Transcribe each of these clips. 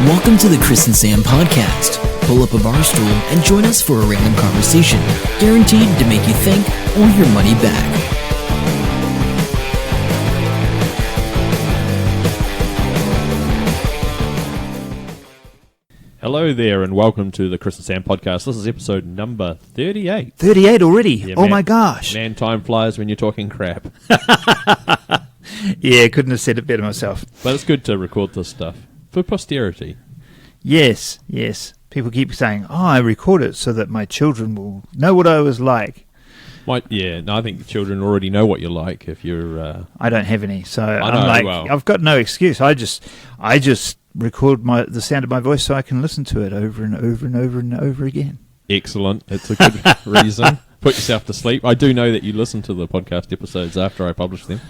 Welcome to the Chris and Sam podcast. Pull up a bar stool and join us for a random conversation, guaranteed to make you think or your money back. Hello there and welcome to the Chris and Sam podcast. This is episode number 38. 38 already? Yeah, oh my gosh. Man, time flies when you're talking crap. Yeah, couldn't have said it better myself. But it's good to record this stuff for posterity. Yes. People keep saying, I record it so that my children will know what I was like. I think the children already know what you're like if you're... I don't have any, so well. I've got no excuse. I just record the sound of my voice so I can listen to it over and over and over and over again. Excellent. It's a good reason. Put yourself to sleep. I do know that you listen to the podcast episodes after I publish them.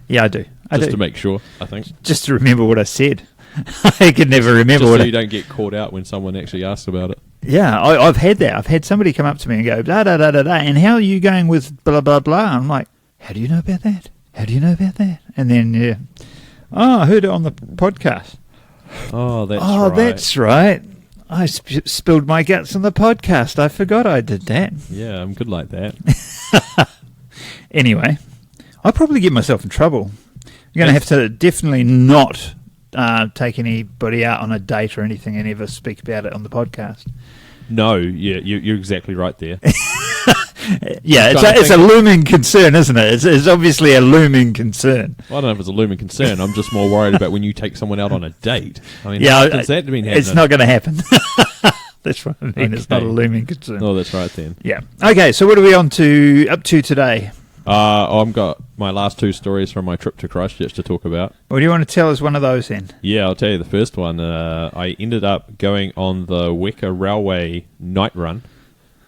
Yeah, I do. Just to make sure, I think. Just to remember what I said. I could never remember just so you don't get caught out when someone actually asks about it. Yeah, I've had that. I've had somebody come up to me and go, da da da da da, and how are you going with blah blah blah? I'm like, how do you know about that? How do you know about that? And then, I heard it on the podcast. Oh, right. That's right. I spilled my guts on the podcast. I forgot I did that. Yeah, I'm good like that. Anyway, I'll probably get myself in trouble. You're going to have to definitely not take anybody out on a date or anything and ever speak about it on the podcast. No, yeah, you're exactly right there. Yeah, it's a looming concern, isn't it? It's obviously a looming concern. Well, I don't know if it's a looming concern. I'm just more worried about when you take someone out on a date. I mean, yeah, does that mean it's not going to happen. That's what I mean. Okay. It's not a looming concern. Oh, that's right then. Yeah. Okay, so what are we up to today? I've got my last two stories from my trip to Christchurch to talk about. Well, do you want to tell us one of those then? Yeah, I'll tell you the first one. I ended up going on the Weka Railway night run,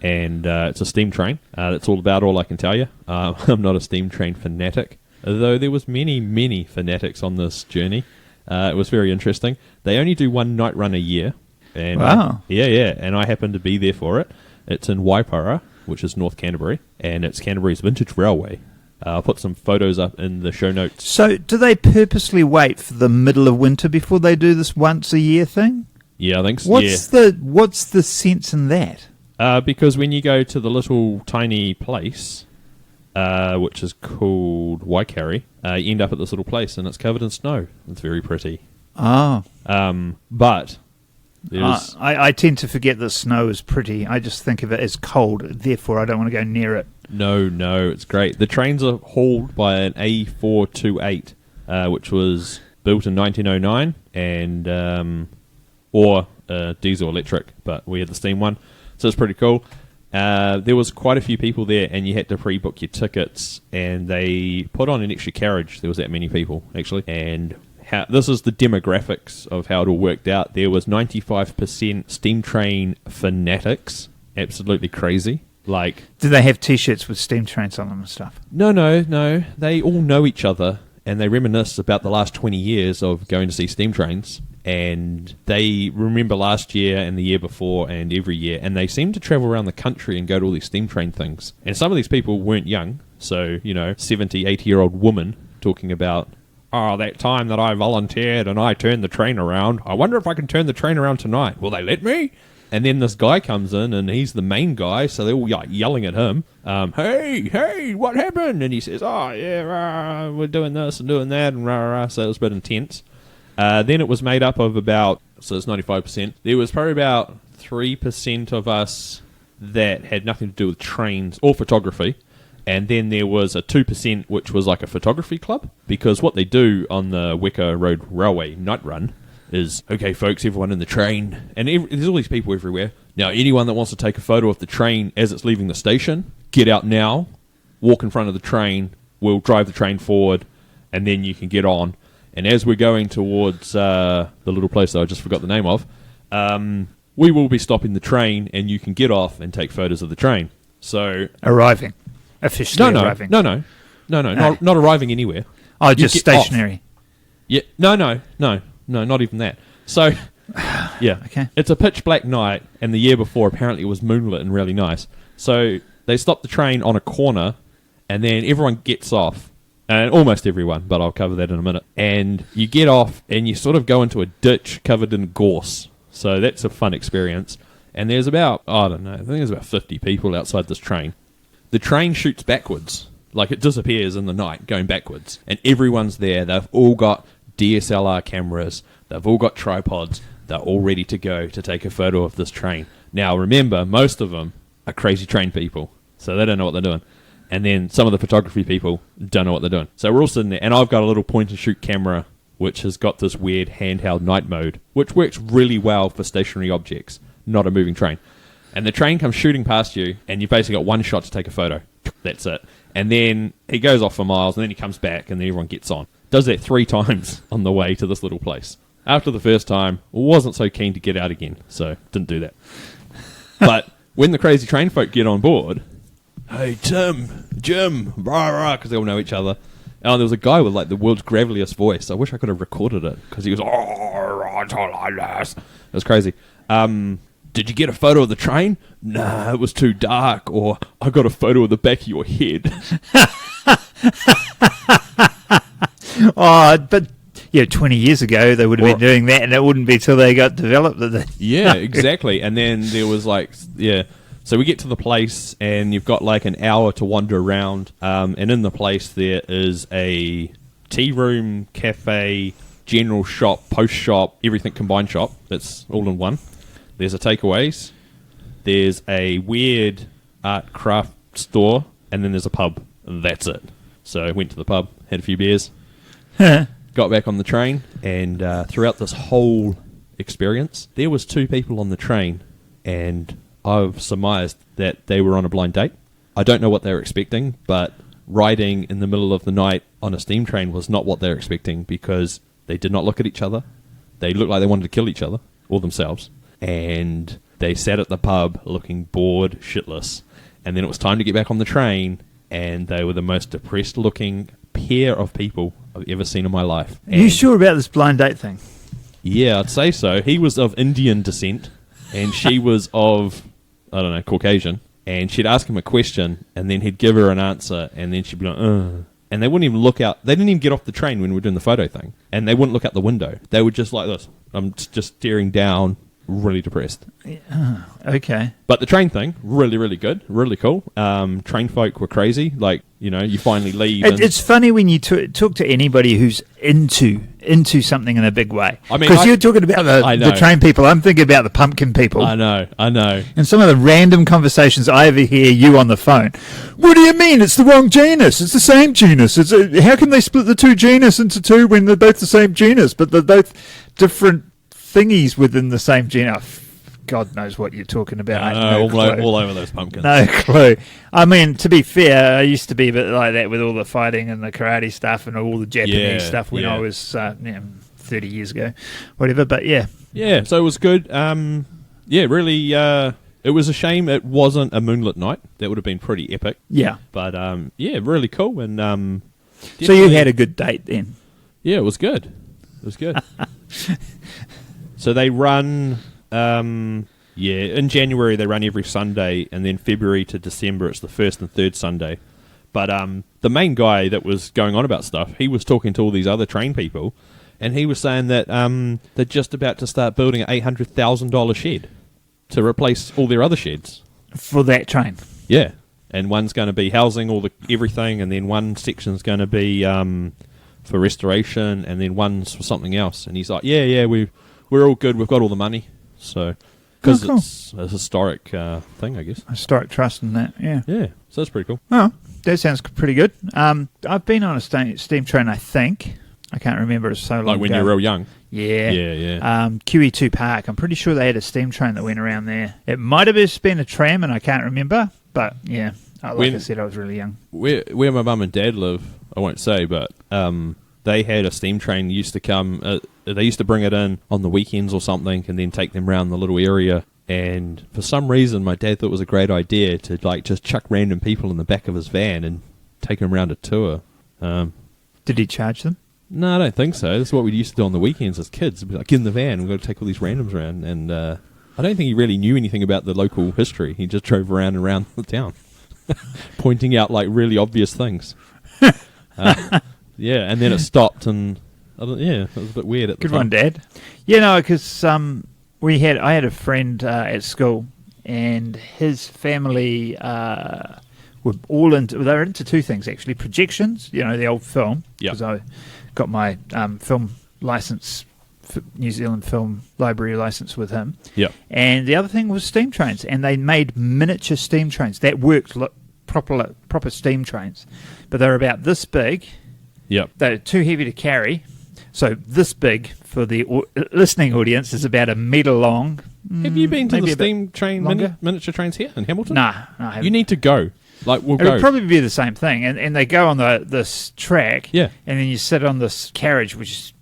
and it's a steam train. That's all I can tell you. I'm not a steam train fanatic, though there was many fanatics on this journey. It was very interesting. They only do one night run a year. And, wow. Yeah, and I happened to be there for it. It's in Waipara, which is North Canterbury, and it's Canterbury's vintage railway. I'll put some photos up in the show notes. So do they purposely wait for the middle of winter before they do this once a year thing? Yeah, I think so. What's the sense in that? Because when you go to the little tiny place, which is called Waikari, you end up at this little place and it's covered in snow. It's very pretty. Oh. But... I tend to forget that snow is pretty. I just think of it as cold, therefore I don't want to go near it. No, it's great. The trains are hauled by an EP038, which was built in 1909, and or diesel electric, but we had the steam one, so it's pretty cool. There was quite a few people there, and you had to pre-book your tickets, and they put on an extra carriage. There was that many people, actually, and... this is the demographics of how it all worked out. There was 95% steam train fanatics. Absolutely crazy. Do they have T-shirts with steam trains on them and stuff? No. They all know each other, and they reminisce about the last 20 years of going to see steam trains. And they remember last year and the year before and every year. And they seem to travel around the country and go to all these steam train things. And some of these people weren't young. So, 70, 80-year-old woman talking about... Oh, that time that I volunteered and I turned the train around. I wonder if I can turn the train around tonight. Will they let me? And then this guy comes in and he's the main guy, so they're all yelling at him. Hey, what happened? And he says, we're doing this and doing that, and rah. So it was a bit intense. Then it was made up of so it's 95%. There was probably about 3% of us that had nothing to do with trains or photography. And then there was a 2% which was like a photography club, because what they do on the Weka Road Railway night run is, okay, folks, everyone in the train, and there's all these people everywhere. Now, anyone that wants to take a photo of the train as it's leaving the station, get out now, walk in front of the train, we'll drive the train forward, and then you can get on. And as we're going towards the little place that I just forgot the name of, we will be stopping the train, and you can get off and take photos of the train. So arriving. Officially arriving. No, not arriving anywhere. Oh, just stationary. Yeah, no, not even that. So, yeah, okay. It's a pitch black night, and the year before apparently it was moonlit and really nice. So they stop the train on a corner, and then everyone gets off. And almost everyone, but I'll cover that in a minute. And you get off and you sort of go into a ditch covered in gorse. So that's a fun experience. And there's about, I don't know, I think there's about 50 people outside this train. The train shoots backwards. Like it disappears in the night, going backwards. And everyone's there. They've all got DSLR cameras. They've all got tripods. They're all ready to go to take a photo of this train. Now, remember, most of them are crazy train people. So they don't know what they're doing. And then some of the photography people don't know what they're doing. So we're all sitting there. And I've got a little point-and-shoot camera, which has got this weird handheld night mode, which works really well for stationary objects, not a moving train. And the train comes shooting past you, and you've basically got one shot to take a photo. That's it. And then he goes off for miles, and then he comes back, and then everyone gets on. Does that 3 times on the way to this little place. After the first time, wasn't so keen to get out again, so didn't do that. But when the crazy train folk get on board, hey, Tim, Jim, rah, rah, because they all know each other. Oh, there was a guy with like the world's graveliest voice. I wish I could have recorded it, because he was, it was crazy. Did you get a photo of the train? Nah, it was too dark. Or I got a photo of the back of your head. Oh, but yeah, 20 years ago they would have been doing that, and it wouldn't be till they got developed that they... Yeah, exactly. And then there was like, yeah. So we get to the place, and you've got like an hour to wander around. And in the place there is a tea room, cafe, general shop, post shop, everything combined shop. That's all in one. There's a takeaways. There's a weird art craft store, and then there's a pub. And that's it. So I went to the pub, had a few beers, got back on the train, and throughout this whole experience, there was 2 people on the train, and I've surmised that they were on a blind date. I don't know what they were expecting, but riding in the middle of the night on a steam train was not what they were expecting, because they did not look at each other. They looked like they wanted to kill each other, or themselves. And they sat at the pub looking bored shitless. And then it was time to get back on the train, and they were the most depressed looking pair of people I've ever seen in my life. Are you sure about this blind date thing? Yeah, I'd say so. He was of Indian descent, and she was of, I don't know, Caucasian. And she'd ask him a question, and then he'd give her an answer, and then she'd be like, ugh. And they wouldn't even look out. They didn't even get off the train when we were doing the photo thing. And they wouldn't look out the window. They were just like this. I'm just staring down, really depressed. Yeah, okay. But the train thing, really, really good. Really cool. Train folk were crazy. Like, you know, you finally leave. It's funny when you talk to anybody who's into something in a big way. I mean, because you're talking about the train people. I'm thinking about the pumpkin people. I know. And some of the random conversations I ever hear you on the phone. What do you mean? It's the wrong genus. It's the same genus. How can they split the 2 genus into 2 when they're both the same genus, but they're both different thingies within the same genus? God knows what you're talking about. All over those pumpkins. No clue. I mean, to be fair, I used to be a bit like that with all the fighting and the karate stuff and all the Japanese stuff when I was 30 years ago, whatever. But yeah. Yeah, so it was good. Really, it was a shame it wasn't a moonlit night. That would have been pretty epic. Yeah. But, really cool. And so you had a good date then? Yeah, it was good. So they run... in January they run every Sunday, and then February to December it's the first and third Sunday. But the main guy that was going on about stuff, he was talking to all these other train people, and he was saying that they're just about to start building an $800,000 shed to replace all their other sheds. For that train? Yeah. And one's going to be housing everything, and then one section's going to be for restoration, and then one's for something else. And he's like, yeah, we're all good. We've got all the money. So, because it's a historic thing, I guess. Historic trust and that, yeah. Yeah, so that's pretty cool. Oh, that sounds pretty good. I've been on a steam train, I think. I can't remember, it's so long ago. Like when you were real young? Yeah. Yeah. QE2 Park, I'm pretty sure they had a steam train that went around there. It might have just been a tram, and I can't remember, but yeah, I said, I was really young. Where my mum and dad live, I won't say, but they had a steam train used to come. They used to bring it in on the weekends or something, and then take them around the little area. And for some reason, my dad thought it was a great idea to like just chuck random people in the back of his van and take them around a tour. Did he charge them? No, I don't think so. That's what we used to do on the weekends as kids. We'd be like, get in the van, we've got to take all these randoms around. And I don't think he really knew anything about the local history. He just drove around the town, pointing out like really obvious things. Yeah, and then it stopped, and it was a bit weird at the Good time. one, Dad. Yeah, no, because I had a friend at school, and his family were all into. They were into two things actually: projections, the old film. Yeah. Because I got my film license, New Zealand Film Library license with him. Yeah. And the other thing was steam trains, and they made miniature steam trains that worked proper steam trains, but they were about this big. Yep. They're too heavy to carry. So this big for the listening audience is about a metre long. Have you been to maybe the a bit steam train longer. miniature trains here in Hamilton? Nah, I haven't. You need to go. We'll It go. would probably be the same thing, and they go on this track, Yeah. and then you sit on this carriage, which is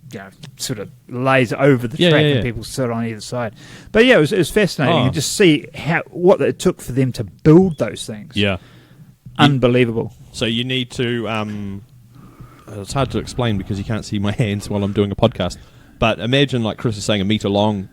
sort of lays over the Yeah, track, yeah, yeah. and people sit on either side. But yeah, it was fascinating. Oh. You just see what it took for them to build those things. Yeah. Unbelievable. So you need to. It's hard to explain because you can't see my hands while I'm doing a podcast. But imagine, like Chris is saying, a metre long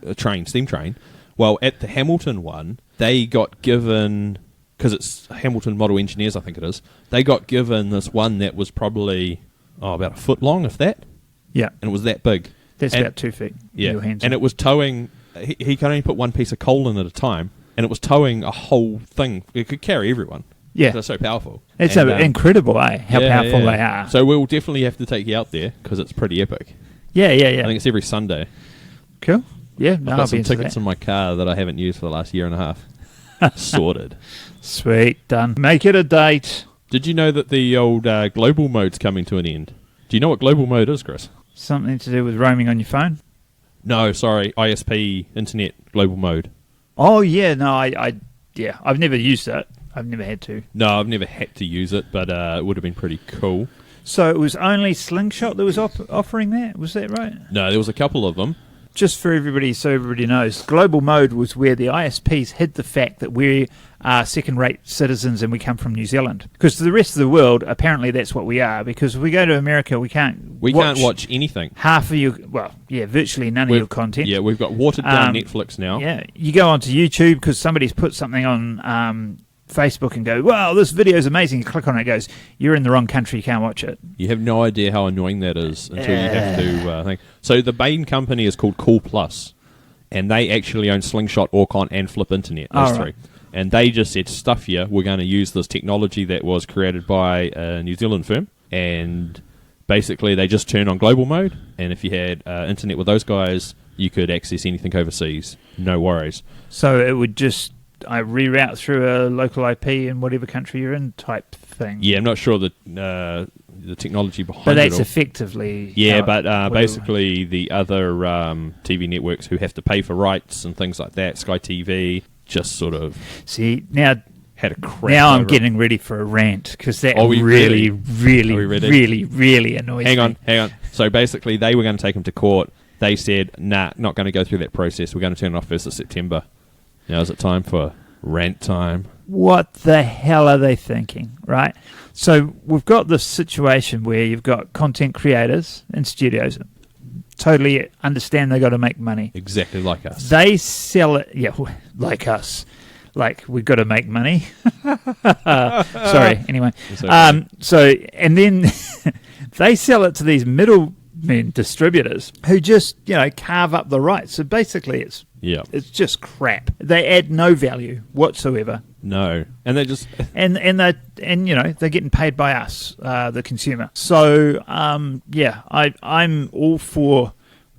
steam train. Well, at the Hamilton one, they got given, because it's Hamilton Model Engineers, I think it is, they got given this one that was probably about a foot long, if that, Yeah, and it was that big. that's And- about 2 feet. Yeah, Your hands and it was towing. He could only put one piece of coal in at a time, and it was towing a whole thing. It could carry everyone. Yeah. They're so powerful. It's And, incredible, how yeah, powerful yeah. they are. So we'll definitely have to take you out there because it's pretty epic. Yeah. I think it's every Sunday. Cool. Yeah, I've no, I'll got be some into tickets that. in my car that I haven't used for the last year and a half. Sorted. Sweet, done. Make it a date. Did you know that the old global mode's coming to an end? Do you know what global mode is, Chris? Something to do with roaming on your phone? No, sorry, ISP, Internet Global Mode. Oh, yeah, no, I've never used that. I've never had to. No, I've never had to use it, but it would have been pretty cool. So it was only Slingshot that was offering that? Was that right? No, there was a couple of them. Just for everybody, so everybody knows, global mode was where the ISPs hid the fact that we are second-rate citizens and we come from New Zealand. Because to the rest of the world, apparently that's what we are. Because if we go to America, we can't can't watch anything. half of your, virtually none of your content. Yeah, we've got watered-down Netflix now. Yeah, you go onto YouTube because somebody's put something on Facebook and go, wow, this video is amazing. You click on it, it goes, you're in the wrong country, you can't watch it. You have no idea how annoying that is until you have to think. So the main company is called Cool Plus, and they actually own Slingshot, Orcon, and Flip Internet, those three. And they just said, stuff you, we're going to use this technology that was created by a New Zealand firm, and basically they just turn on global mode, and if you had internet with those guys, you could access anything overseas. No worries. So it would just reroute through a local IP in whatever country you're in type thing. Yeah, I'm not sure the technology behind But it. that's effectively... Yeah, how but it- basically the other TV networks who have to pay for rights and things like that, Sky TV, just sort of See, now had a crap. now I'm over it. getting ready for a rant because that Are we really, ready? Are we ready? really, really annoys me. Hang on. So basically they were going to take him to court. They said, nah, not going to go through that process. We're going to turn it off 1st of September. Now is it time for rant time? What the hell are they thinking, right? So we've got this situation where you've got content creators in studios totally understand they got to make money. Exactly like us. They sell it, like us. Like, we've got to make money. Sorry, anyway. It's okay. So, and then they sell it to these middlemen distributors who just, carve up the rights. So basically it's just crap. They add no value whatsoever. No. And they just... And they're getting paid by us, the consumer. So, I'm all for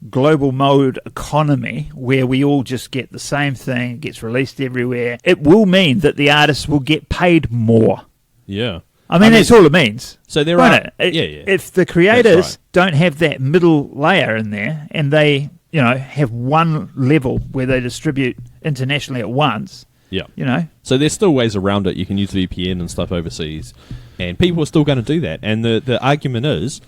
global mode economy where we all just get the same thing, it gets released everywhere. It will mean that the artists will get paid more. Yeah. I mean, that's all it means. So there won't are... it? Yeah. If the creators That's right. don't have that middle layer in there and they, have one level where they distribute internationally at once, Yeah. So there's still ways around it. You can use VPN and stuff overseas, and people are still going to do that. And the argument is,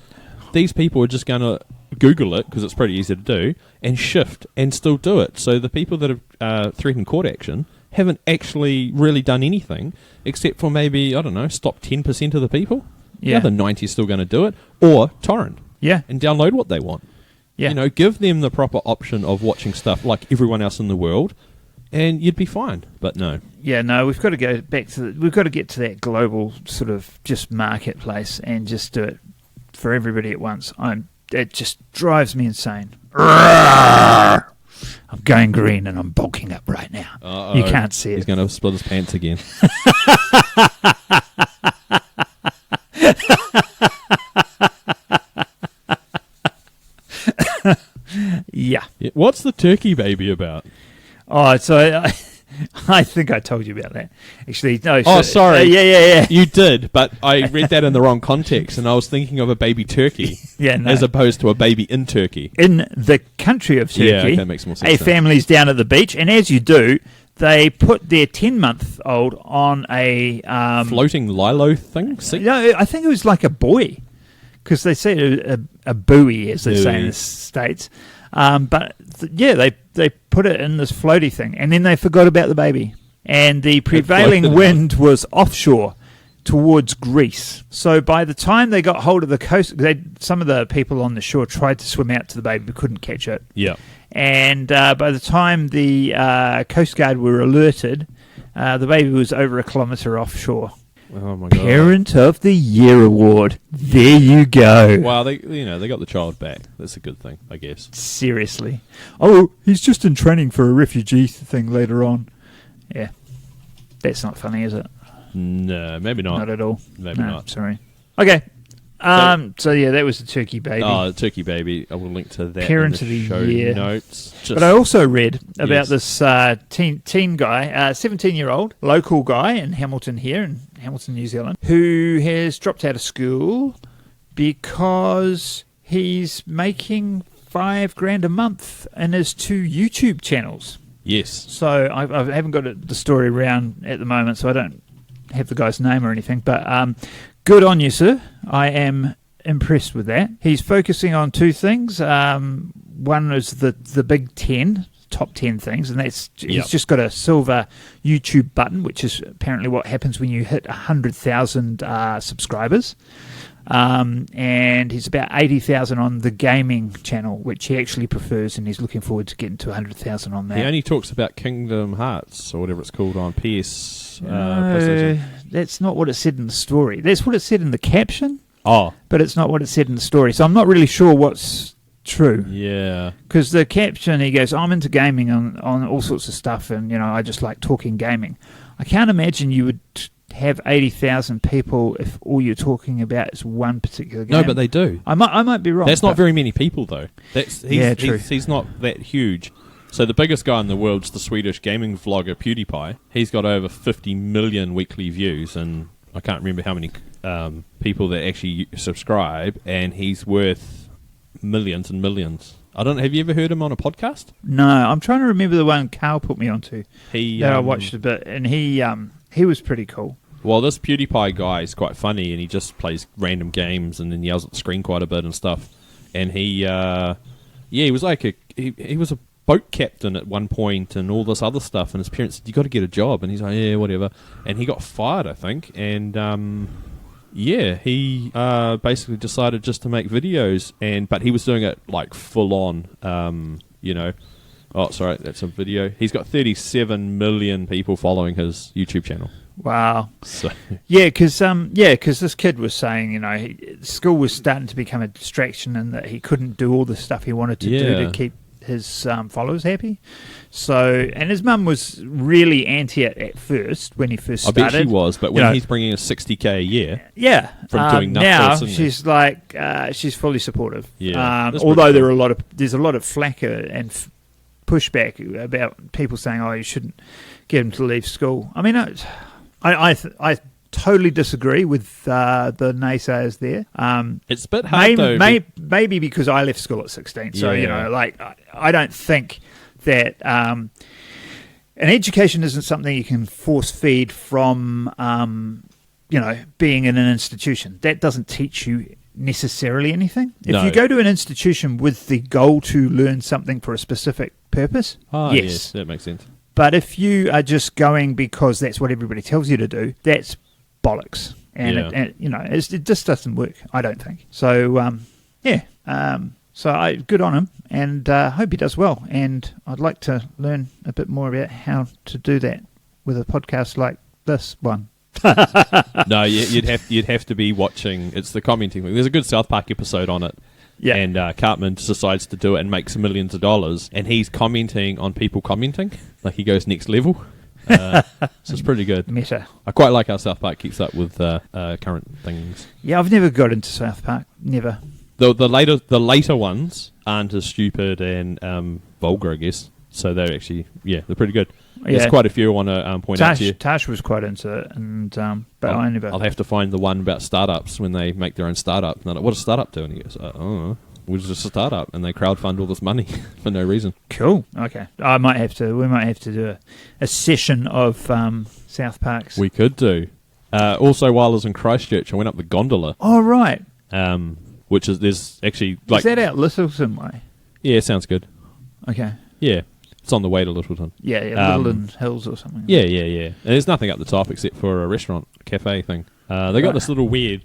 these people are just going to Google it because it's pretty easy to do, and shift and still do it. So the people that have threatened court action haven't actually really done anything except for maybe, I don't know, stop 10% of the people. Yeah. The other 90 is still going to do it, or torrent. Yeah. And download what they want. Yeah. Give them the proper option of watching stuff like everyone else in the world, and you'd be fine. But no. Yeah, no, we've got to go back to we've got to get to that global sort of just marketplace and just do it for everybody at once. It just drives me insane. I'm going green and I'm bulking up right now. Uh-oh. You can't see it. He's going to split his pants again. Yeah. What's the turkey baby about? Oh, so I think I told you about that. Actually, no. Oh, sorry. Yeah. You did, but I read that in the wrong context, and I was thinking of a baby turkey Yeah, no. as opposed to a baby in Turkey. In the country of Turkey, Yeah, that makes more sense a now. family's down at the beach, and as you do, they put their 10-month-old on a... Floating lilo thing? no, I think it was like a buoy, because they say a buoy, as they say in the States. But they put it in this floaty thing, and then they forgot about the baby. And the prevailing wind was offshore towards Greece. So by the time they got hold of the coast, some of the people on the shore tried to swim out to the baby but couldn't catch it. Yeah. And by the time the Coast Guard were alerted, the baby was over a kilometre offshore. Oh, my God. Parent of the Year award. There you go. Well, they got the child back. That's a good thing, I guess. Seriously. Oh, he's just in training for a refugee thing later on. Yeah. That's not funny, is it? No, maybe not. Not at all. Maybe No, not. Sorry. Okay. So yeah, that was the turkey baby. Oh, the turkey baby. I will link to that Parent in the of the show Year. notes. But I also read about Yes. this teen guy, 17-year-old, local guy in Hamilton here, in Hamilton, New Zealand, who has dropped out of school because he's making $5,000 a month in his 2 YouTube channels. Yes. So I haven't got the story around at the moment, so I don't have the guy's name or anything. But good on you, sir. I am impressed with that. He's focusing on 2 things. One is the big 10, top 10 things, and that's he's just got a silver YouTube button, which is apparently what happens when you hit 100,000 subscribers. And he's about 80,000 on the gaming channel, which he actually prefers, and he's looking forward to getting to 100,000 on that. He only talks about Kingdom Hearts, or whatever it's called on PS. No, PlayStation. that's not what it said in the story. That's what it said in the caption, Oh, but it's not what it said in the story. So I'm not really sure what's true. yeah. Because the caption, he goes, I'm into gaming on all sorts of stuff, and, I just like talking gaming. I can't imagine you would have 80,000 people if all you're talking about is one particular game. No, but they do. I might be wrong. That's not but- very many people, though. True. He's not that huge. So the biggest guy in the world's the Swedish gaming vlogger PewDiePie. He's got over 50 million weekly views, and I can't remember how many people that actually subscribe, and he's worth millions and millions. I don't know. Have you ever heard him on a podcast? No, I'm trying to remember the one Carl put me onto. I watched a bit, and he was pretty cool. Well, this PewDiePie guy is quite funny, and he just plays random games and then yells at the screen quite a bit and stuff. And he was like he was a boat captain at one point and all this other stuff. And his parents said, "You got to get a job," and he's like, "Yeah, whatever." And he got fired, I think. And he basically decided just to make videos, but he was doing it like full on, Oh, sorry, that's a video. He's got 37 million people following his YouTube channel. Wow. So Yeah, because this kid was saying, school was starting to become a distraction, and that he couldn't do all the stuff he wanted to do to keep his followers happy. So, and his mum was really anti it at first when he first started. I bet she was, but when he's bringing us $60K a year, from doing nothing, now isn't she's like she's fully supportive. Yeah, that's although pretty cool. there's a lot of flack and pushback about people saying, "Oh, you shouldn't get him to leave school." I mean, I totally disagree with the naysayers there. it's a bit hard though. Maybe because I left school at 16, so I don't think that an education isn't something you can force feed from being in an institution. That doesn't teach you necessarily anything. If you go to an institution with the goal to learn something for a specific purpose, yes, that makes sense. But if you are just going because that's what everybody tells you to do, that's bollocks. And it just doesn't work, I don't think. So, good on him, and hope he does well. And I'd like to learn a bit more about how to do that with a podcast like this one. No, you'd have to be watching. It's the commenting thing. There's a good South Park episode on it. Yeah. And Cartman decides to do it and makes millions of dollars, and he's commenting on people commenting. Like, he goes next level. So it's pretty good. Meta. I quite like how South Park keeps up with current things. Yeah, I've never got into South Park. Never. The later ones aren't as stupid and vulgar, I guess. So they're actually, they're pretty good. Yeah. There's quite a few I want to point out to you. Tash was quite into it, and but I never. I'll have to find the one about startups when they make their own startup. And they're like, what does a startup do? And he goes, I don't know. We're just a startup, and they crowdfund all this money for no reason. Cool. Okay, we might have to do a session of South Parks. We could do. Also, while I was in Christchurch, I went up the gondola. Oh, right. Which is, there's actually Is that out Littleton way? Yeah, sounds good. Okay. Yeah, it's on the way to Littleton. Yeah, Littleton Hills or something. Yeah. And there's nothing up the top except for a restaurant, cafe thing. They got this little weird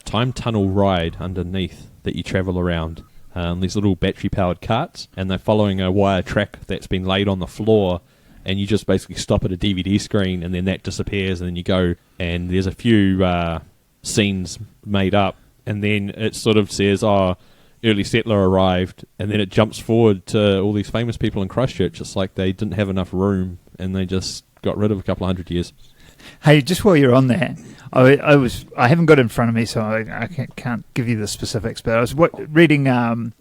time tunnel ride underneath that you travel around. These little battery-powered carts, and they're following a wire track that's been laid on the floor, and you just basically stop at a DVD screen, and then that disappears, and then you go, and there's a few scenes made up, and then it sort of says, early settler arrived, and then it jumps forward to all these famous people in Christchurch. It's like they didn't have enough room, and they just got rid of a couple of 100 years. Hey, just while you're on that, I haven't got it in front of me, so I can't give you the specifics. But I was reading one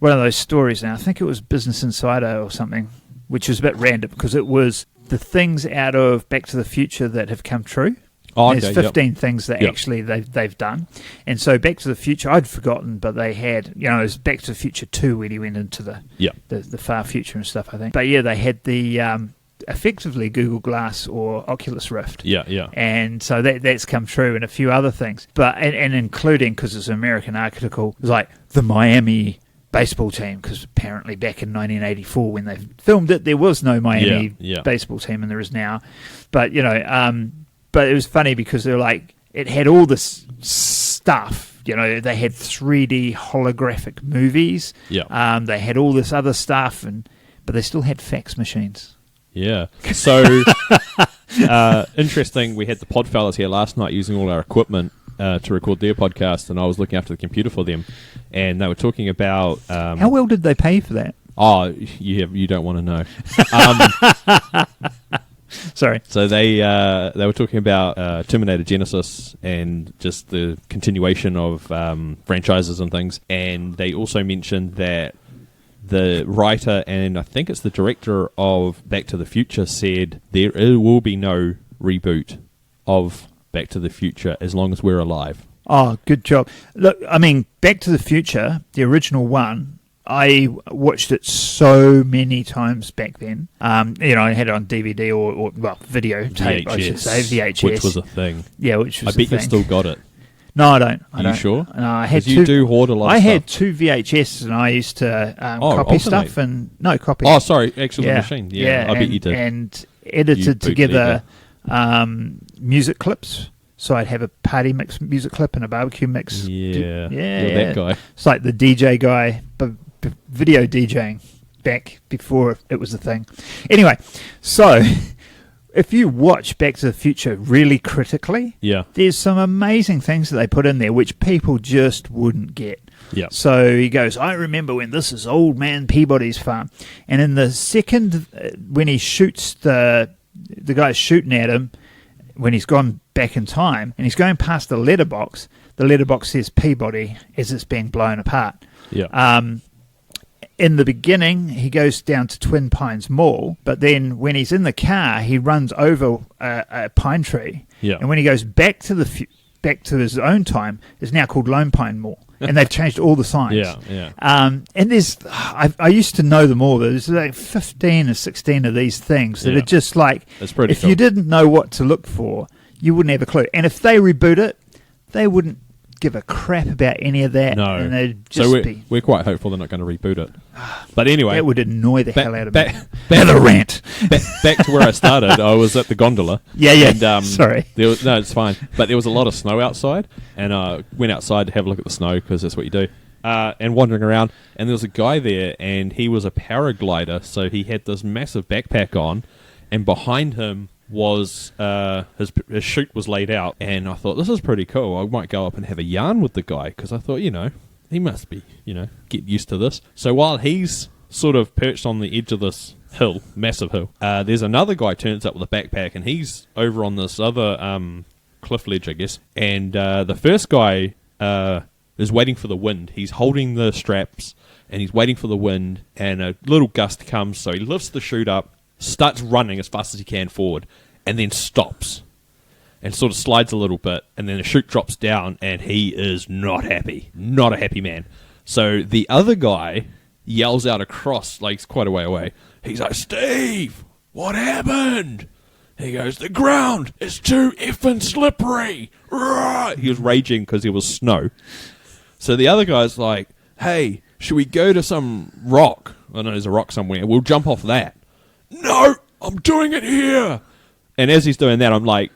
of those stories now. I think it was Business Insider or something, which was a bit random because it was the things out of Back to the Future that have come true. Oh, okay, There's 15 things that actually they've done. And so Back to the Future, I'd forgotten, but they had, it was Back to the Future 2 when he went into the far future and stuff, I think. But yeah, they had the effectively Google Glass or Oculus Rift. Yeah. And so that's come true and a few other things. But and including, because it's an American article, it was like the Miami baseball team, because apparently back in 1984 when they filmed it, there was no Miami baseball team, and there is now. But, but it was funny because they're like, it had all this stuff. They had 3D holographic movies. Yeah. They had all this other stuff, but they still had fax machines. Yeah. So, interesting, we had the Podfellas here last night using all our equipment to record their podcast, and I was looking after the computer for them, and they were talking about... how well did they pay for that? Oh, you don't want to know. Sorry. So they were talking about Terminator Genesis and just the continuation of franchises and things, and they also mentioned that the writer and I think it's the director of Back to the Future said there will be no reboot of Back to the Future as long as we're alive. Oh, good job. Look, I mean, Back to the Future, the original one, I watched it so many times back then. I had it on DVD or video tape, VHS, I should say, VHS. Which was a thing. Yeah, which was I bet you still got it. No, I don't. Are you sure? No, I had you do hoard a lot of stuff. I had two VHS, and I used to copy alternate. stuff copy. Oh, sorry, actually the machine. Yeah, I bet you did. And edited together music clips. So I'd have a party mix music clip and a barbecue mix. Yeah, you're that guy. It's like the DJ guy, but video DJing back before it was a thing. Anyway, so if you watch Back to the Future really critically, there's some amazing things that they put in there which people just wouldn't get. Yeah. So he goes, I remember when this is old man Peabody's farm. And in the second, when he shoots the guy's shooting at him, when he's gone back in time, and he's going past the letterbox says Peabody as it's being blown apart. Yeah. In the beginning, he goes down to Twin Pines Mall, but then when he's in the car, he runs over a pine tree. Yeah. And when he goes back to his own time, it's now called Lone Pine Mall, and they've changed all the signs. Yeah. And there's, I used to know them all. There's like 15 or 16 of these things that are just like, if you didn't know what to look for, you wouldn't have a clue. And if they reboot it, they wouldn't give a crap about any of that. No. And they'd just we're quite hopeful they're not going to reboot it. But anyway, that would annoy the hell out of me. The rant. Back to where I started. I was at the gondola. Yeah. And, sorry. No, it's fine. But there was a lot of snow outside, and I went outside to have a look at the snow because that's what you do. And wandering around, and there was a guy there, and he was a paraglider, so he had this massive backpack on, and behind him was his chute was laid out, and I thought, this is pretty cool. I might go up and have a yarn with the guy, because I thought, he must be, get used to this. So while he's sort of perched on the edge of this hill, massive hill, there's another guy turns up with a backpack, and he's over on this other cliff ledge, I guess. And the first guy is waiting for the wind. He's holding the straps, and he's waiting for the wind, and a little gust comes, so he lifts the chute up, starts running as fast as he can forward, and then stops and sort of slides a little bit, and then the chute drops down, and he is not happy. Not a happy man. So the other guy yells out across, like he's quite a way away. He's like, Steve, what happened? He goes, the ground is too effing slippery. He was raging because it was snow. So the other guy's like, hey, should we go to some rock? I know there's a rock somewhere. We'll jump off that. No, I'm doing it here. And as he's doing that, I'm like,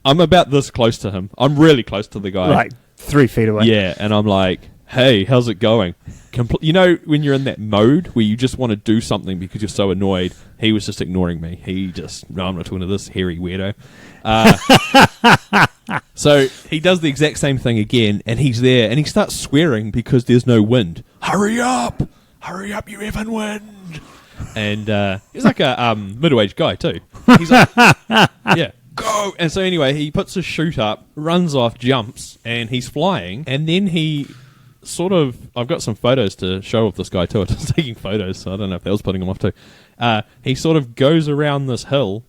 I'm about this close to him. I'm really close to the guy. Like 3 feet away. Yeah, and I'm like, hey, how's it going? When you're in that mode where you just want to do something because you're so annoyed, he was just ignoring me. No, I'm not talking to this hairy weirdo. So he does the exact same thing again, and he's there, and he starts swearing because there's no wind. Hurry up, you effing wind. And he's like a middle-aged guy too. He's like, yeah, go. And so anyway, he puts his chute up, runs off, jumps, and he's flying. And then he I've got some photos to show of this guy too. I was taking photos, so I don't know if that was putting him off too. He sort of goes around this hill,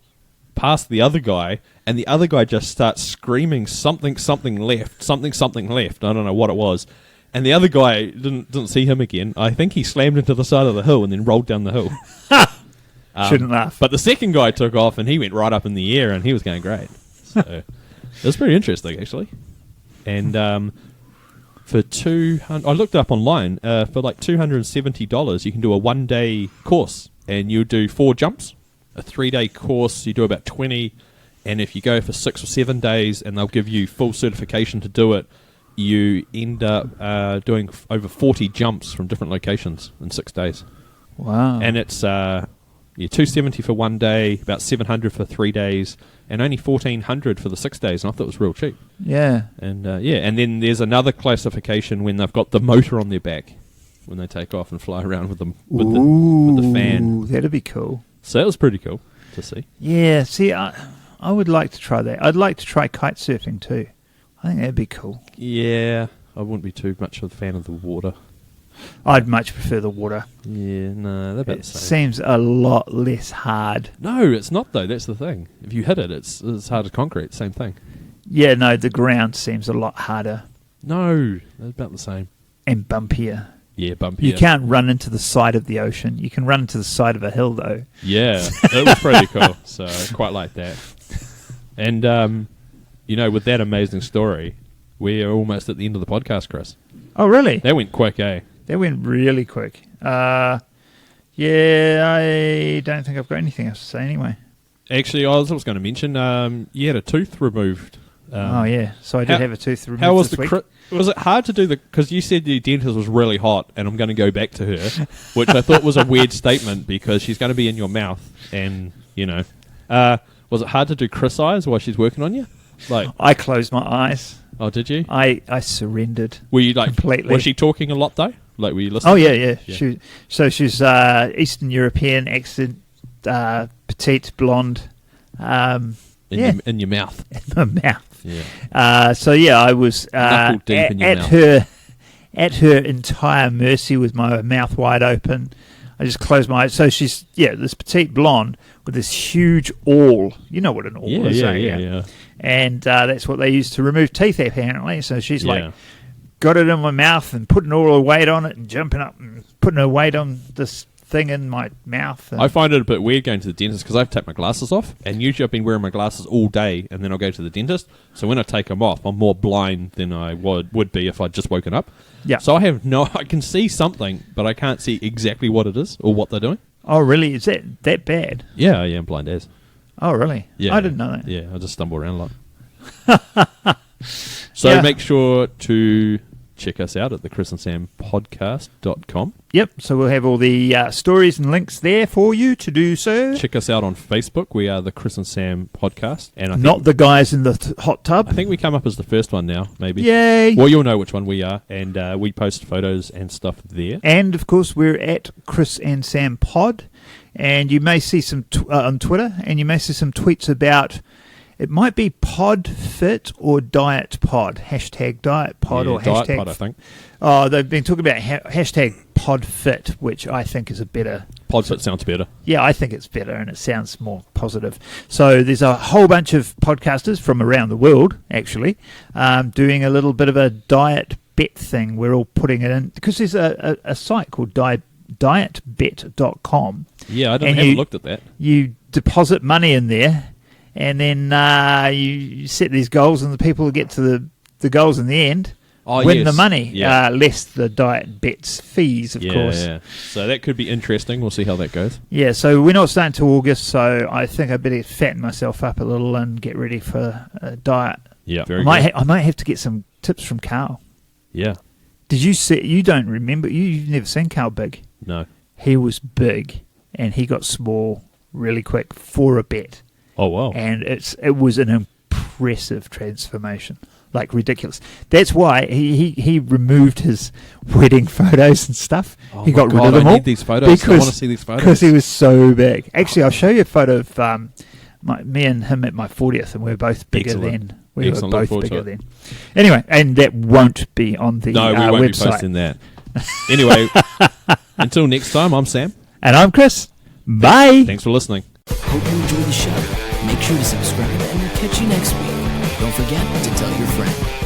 past the other guy, and the other guy just starts screaming something left. I don't know what it was. And the other guy didn't see him again. I think he slammed into the side of the hill and then rolled down the hill. Shouldn't laugh. But the second guy took off, and he went right up in the air, and he was going great. So it was pretty interesting, actually. And for I looked it up online. For like $270, you can do a 1-day course, and you do 4 jumps. A 3-day course, you do about 20. And if you go for 6 or 7 days, and they'll give you full certification to do it, you end up doing over 40 jumps from different locations in 6 days. Wow. And it's $270 for 1 day, about $700 for 3 days, and only $1,400 for the 6 days. And I thought it was real cheap. Yeah. And and then there's another classification when they've got the motor on their back when they take off and fly around with them with the fan. That'd be cool. So that was pretty cool to see. Yeah. See, I would like to try that. I'd like to try kite surfing too. I think that'd be cool. Yeah, I wouldn't be too much of a fan of the water. I'd much prefer the water. Yeah, no, they're about the same. Seems a lot less hard. No, it's not though. That's the thing. If you hit it, it's hard as concrete. Same thing. Yeah, no, the ground seems a lot harder. No, they're about the same. And bumpier. Yeah, bumpier. You can't run into the side of the ocean. You can run into the side of a hill though. Yeah, it was pretty cool. So I quite like that. And with that amazing story, we're almost at the end of the podcast, Chris. Oh, really? That went quick, eh? That went really quick. Yeah, I don't think I've got anything else to say anyway. Actually, I was going to mention you had a tooth removed. Oh, yeah. So I did have a tooth removed How was this week. Was it hard to do because you said the dentist was really hot and I'm going to go back to her, which I thought was a weird statement because she's going to be in your mouth and, was it hard to do Chris eyes while she's working on you? Like I closed my eyes. Oh, did you? I surrendered. Were you like completely? Was she talking a lot though? Like were you listening? Oh yeah. She's Eastern European accent, petite, blonde. In your mouth. In my mouth. Yeah. So yeah, I was knuckle deep in your mouth. At her entire mercy with my mouth wide open. I just closed my eyes. So she's this petite blonde with this huge awl. You know what an awl is, yeah. And that's what they use to remove teeth, apparently. So she's like, got it in my mouth and putting all her weight on it and jumping up and putting her weight on this thing in my mouth. I find it a bit weird going to the dentist because I have to take my glasses off, and usually I've been wearing my glasses all day, and then I'll go to the dentist. So when I take them off, I'm more blind than I would be if I'd just woken up. Yeah. So I can see something, but I can't see exactly what it is or what they're doing. Oh, really? Is that bad? Yeah, I'm blind as. Oh, really? Yeah. I didn't know that. Yeah, I just stumble around a lot. So make sure to check us out at the Chris and Sam podcast.com. Yep, so we'll have all the stories and links there for you to do so. Check us out on Facebook. We are the Chris and Sam podcast. And I think, Not the guys in the hot tub. I think we come up as the first one now, maybe. Yay! Well, you'll know which one we are, and we post photos and stuff there. And, of course, we're at Chris and Sam Pod, and you may see some on Twitter, and you may see some tweets about, it might be Pod Fit or Diet Pod, hashtag Diet Pod or Diet hashtag... Pod, I think. Oh, they've been talking about hashtag Pod Fit, which I think is a better... Pod Fit sounds better. Yeah, I think it's better and it sounds more positive. So there's a whole bunch of podcasters from around the world, actually, doing a little bit of a diet bet thing. We're all putting it in, because there's a site called dietbet.com. Yeah, I haven't looked at that. You deposit money in there, and then you set these goals, and the people who get to the goals in the end win the money, less the diet bets fees, of course. Yeah. So that could be interesting. We'll see how that goes. Yeah, so we're not starting till August, so I think I better fatten myself up a little and get ready for a diet. Yeah, I might have to get some tips from Carl. Yeah. Did you see? You don't remember? You've never seen Carl big? No. He was big, and he got small really quick for a bet. Oh, wow. And it was an impressive transformation, like ridiculous. That's why he removed his wedding photos and stuff. Oh, he got rid of them I all. need these photos. I want to see these photos. Because he was so big. Actually, I'll show you a photo of me and him at my 40th, and we were both bigger Excellent. then. We Excellent. were Look both forward to bigger it. then. Anyway, and that won't be on the No, we won't website. be posting that. Anyway, until next time, I'm Sam. And I'm Chris. Bye. Thanks for listening. Hope you enjoyed the show. Make sure to subscribe and we'll catch you next week. Don't forget to tell your friend.